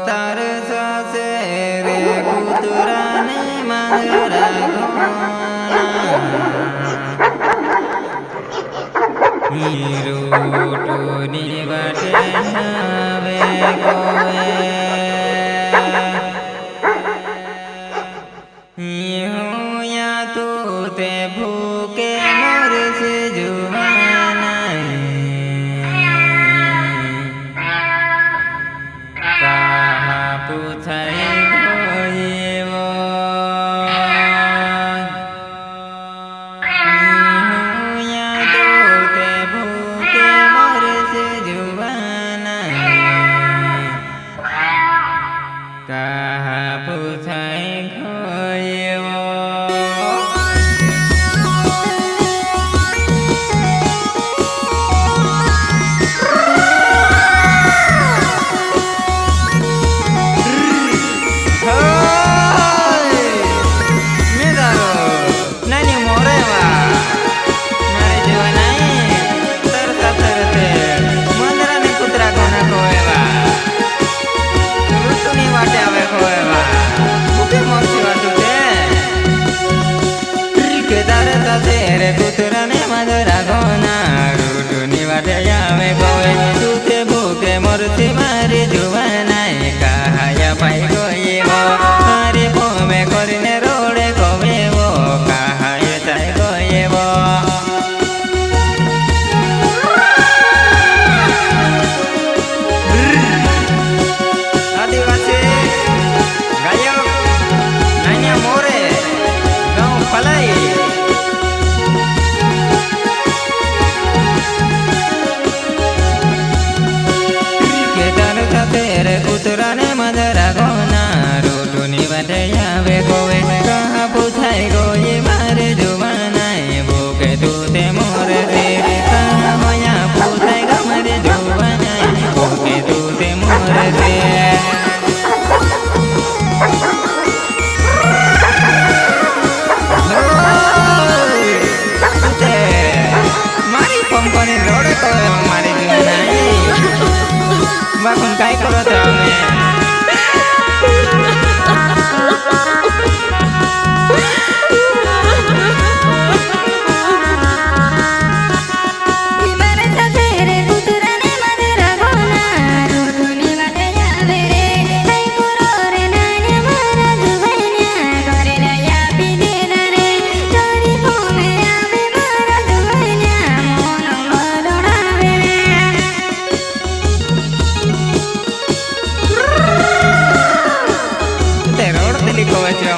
તાર સાસે રે કૂતરાને મારા રોટોની વાટે આવે કોએ યા તો તે ભૂકે મરશે જુવાના કાહા પૂછાય ગોયેવો યા તો તે ભૂકે મરશે જુવાના કાહા પૂછાય ગોયેવો रे कूतराने माजरा गोना रोटोनी वाटे आवे कोए तूते भूखे मरते मारे जुवानाए कहाया पाई गयेवो मारे पोमे करीने रोडे गवेवो कहाया थाय गयेवो आदिवासी गायक नान्या मोरे गाँव फलाई तेरे कूतराने माजरा गोना रोटोनी वाटे आवे कोए कहाँ पूछाय गोये मारे जुवानाए भूखे तूते मोरे से कहाँ होया पूछाय गो मारे जुवानाए भूखे तूते मोरे से मारी पंपनी रोडे तो मारी जुवानाए बाकुन काय करत रावने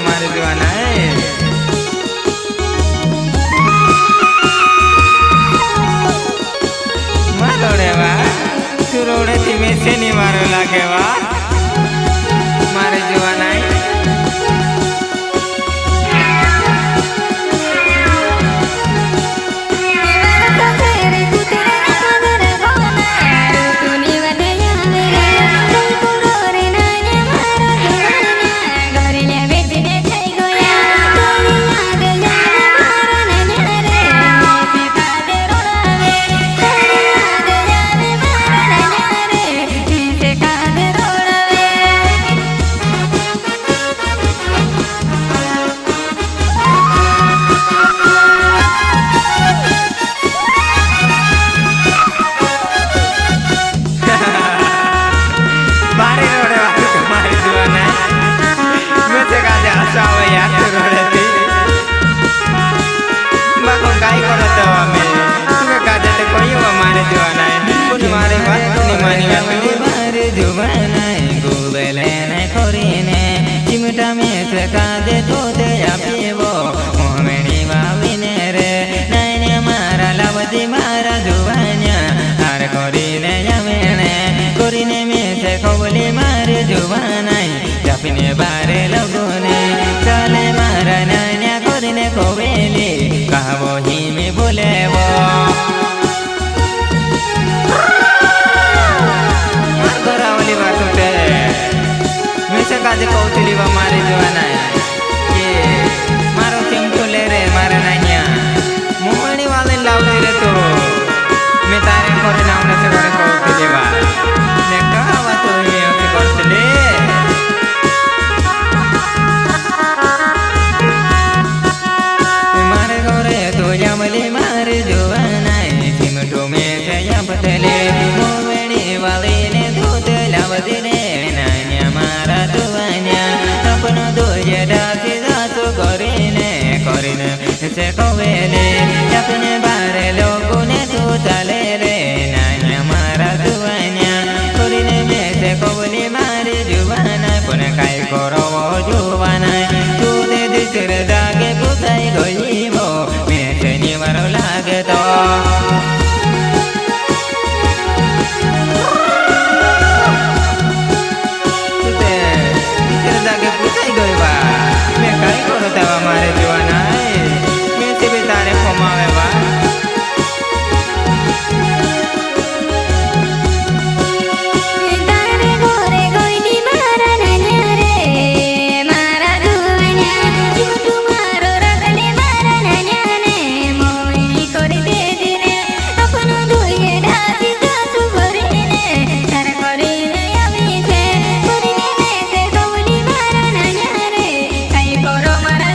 मारे जुवाना है मारोड़े वा तू रोड़े थी में से नहीं मारो लागे वा मारे जुवाना है चिमटा में से कादे तोते आपीवो मोमेनी वावीने रे नाइने मारा लावती मारा जुवान्या हार करीने करीने में से खवली मारे जुवानाई जापीने बारे लगोने चले मारा नान्या करीने कोवेली कहवो ही में बोलेवो करावली बातुटे मिसे काजे कौतली वा मारे जुवाना ये मारो चिमटो ले रे मारे नान्या मुमणी वाले लावले रे तो मैं तारे करे नावने से करे છે પતલે મોમેણી વાળીને દૂધ લાવતી રે નાન્યા મારા જુવાન્યા સપનો દોજે ડાસી દાસો કરીને છે કોવેલે આપને બારે લોકોને તું ચાલે રે નાન્યા મારા જુવાન્યા કરીને મેં છે કોવલી મારી જુવાના પણ કાંઈ કરો જુવાના તું તે દિશર દાગે પૂછાઈ ગઈ મો મેં છે નિવારો લાગે તો मारे जुआना मैं से भी तारे फमावे बा तारे गोरे गोइनी मारा नान्या रे मारा दुआन्या जीवटू मारो रगने मारा नान्या ने मोहिनी कोरी दे दिने अपनो दुए ढासी सासु भरीने तार कोरीने आवी छे कोरीने ने से गौली मारा नान्या रे काई कोरो मारा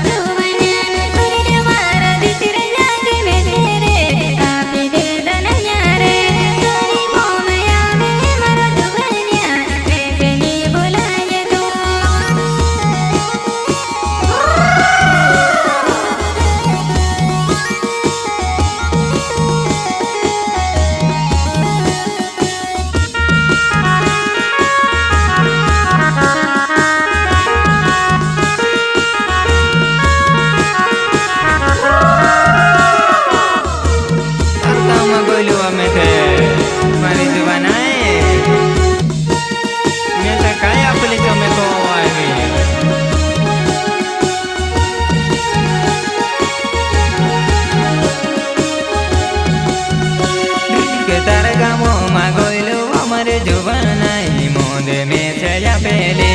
जुबानाई मोदे में से या पेले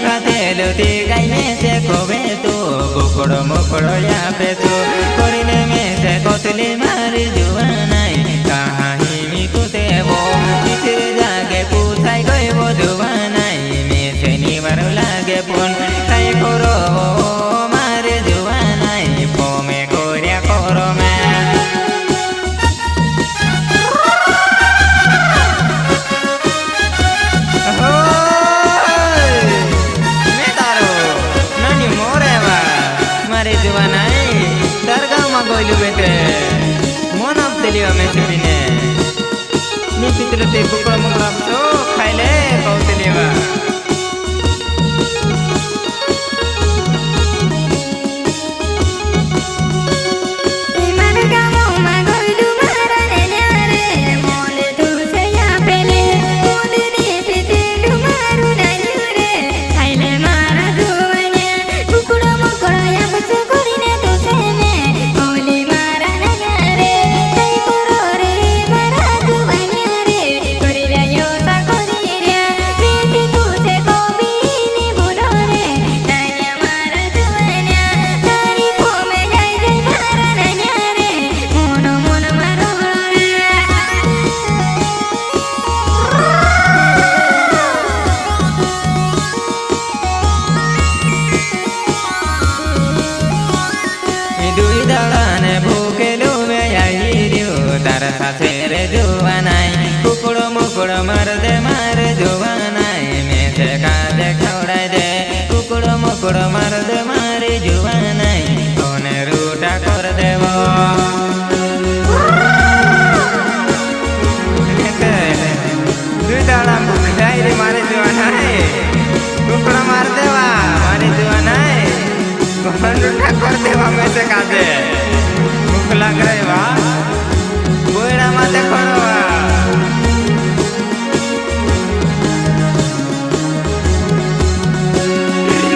खातेलो ती गाई में से कोवे तो कुकड़ो मुकड़ो या पे तो कोरिने में से कोतली मारी जुबानाई कहाँ ही मी कुते वो किसी जागे पूछाई गई वो जुबानाई में से निवारो लागे पुन काई करो मारे जुबानाई पो में कोरिया करो में गोइलू बेटे मन अब तेलियो में छुपीने नी पितरते कुकड़ा मुकड़ा तो खाइले कौ तेलिवा साथे रे जुवानाई कुकड़ो मुकड़ो मार दे जुवानाई में से काजे खवड़ाई दे कुकड़ो मुकड़ो मार दे मारे जुवानाई कोने रूटा कर देवो दुई दाड़ा मुखड़ाई रे मारे जुवानाई कुकड़ो मार देवा मारे जुवानाई कोने रूटा कर देवा में से काजे भूख लग रही वा बुढ़ा माते खड़वा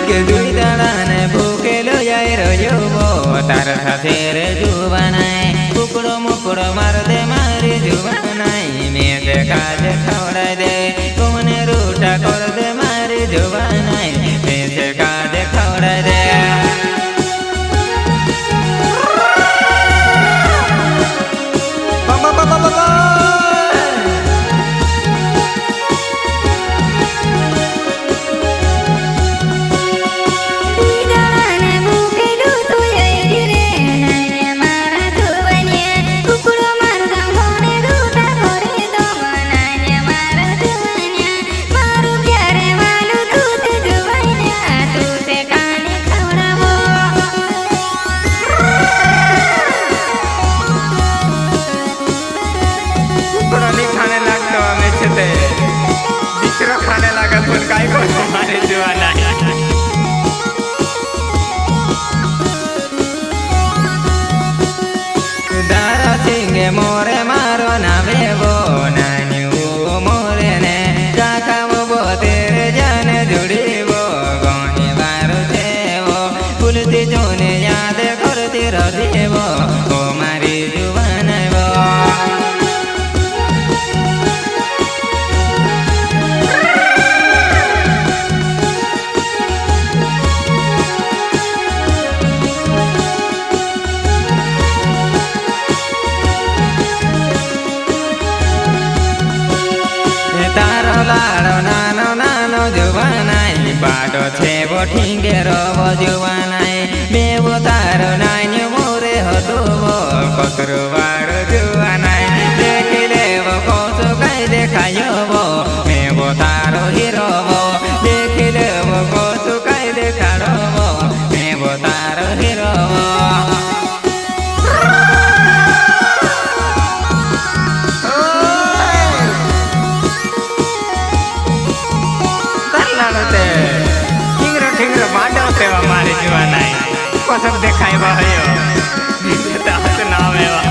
के दुई दाड़ा ने भूखे लो जाए रोजुबो तार साथे रे जुबानाई कुकड़ो मुकड़ो मार दे मारी जुबानाई में से काज खवड़ा दे कोने रूटा कर दे मारी जुबानाई में से काज खवड़ा दे कुकड़ो मार गाँव તારો લાડો નાનો નાનો જુવાનાય બાડો છે વો ઠીંગેરો વો જુવાનાય બેવો તારો નાન્યો મોરે હતો વો કકરો વાળો જુવાનાય દેખી લેવો કોસો કઈ દેખાયો વો મેવો તારો હીરો વો દેખી લેવો કોસો કઈ દેખાડો વો મેવો તારો હીરો વો मारे जुआना को सब देखाई भयो नाम एवा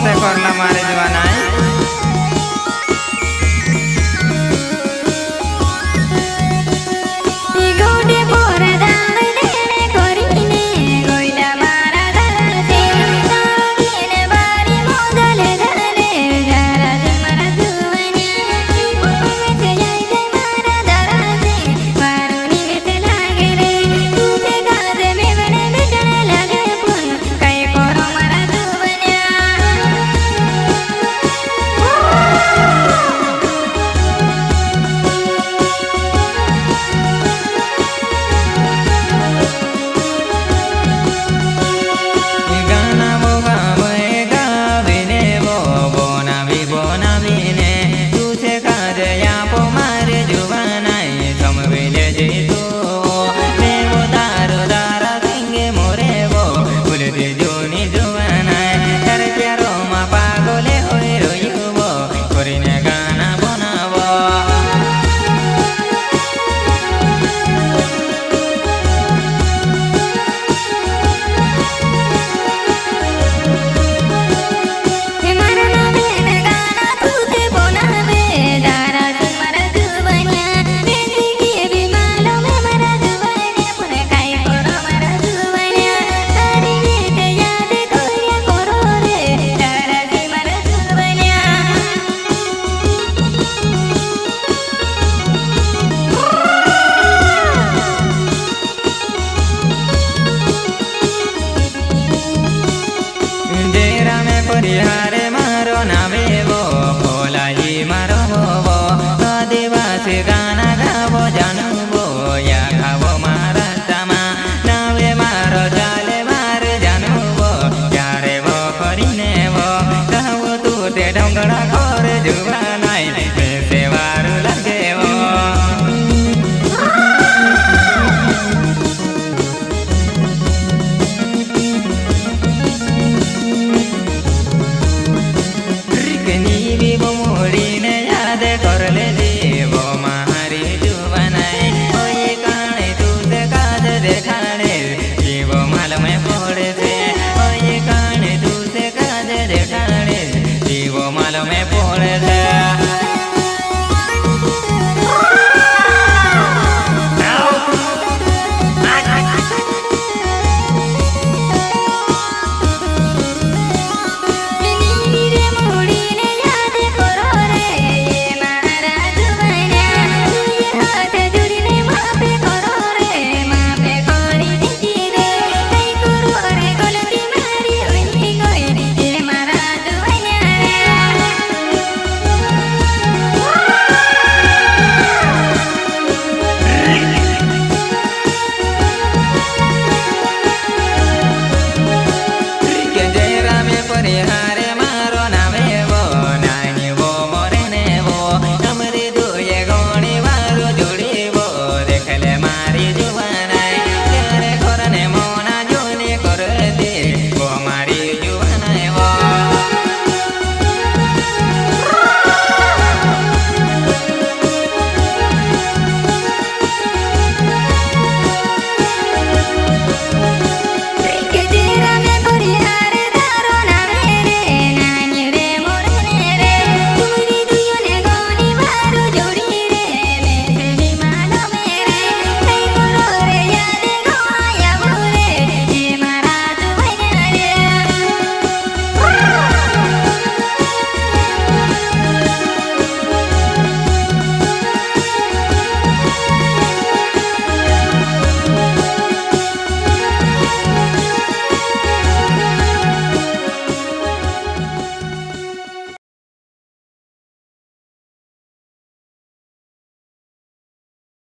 से करला मारे जवाना परिहारे मारो नामे वो भोलाई मारो वो आदिवासी गाना गावो जानू वो या खावो मारा तमा नावे मारो चाले मार जानू वो यारे वो करीने वो कहवो तू ते ढोंगड़ा खोर जुवा नाई से वारू लगे वो माल में पोड़े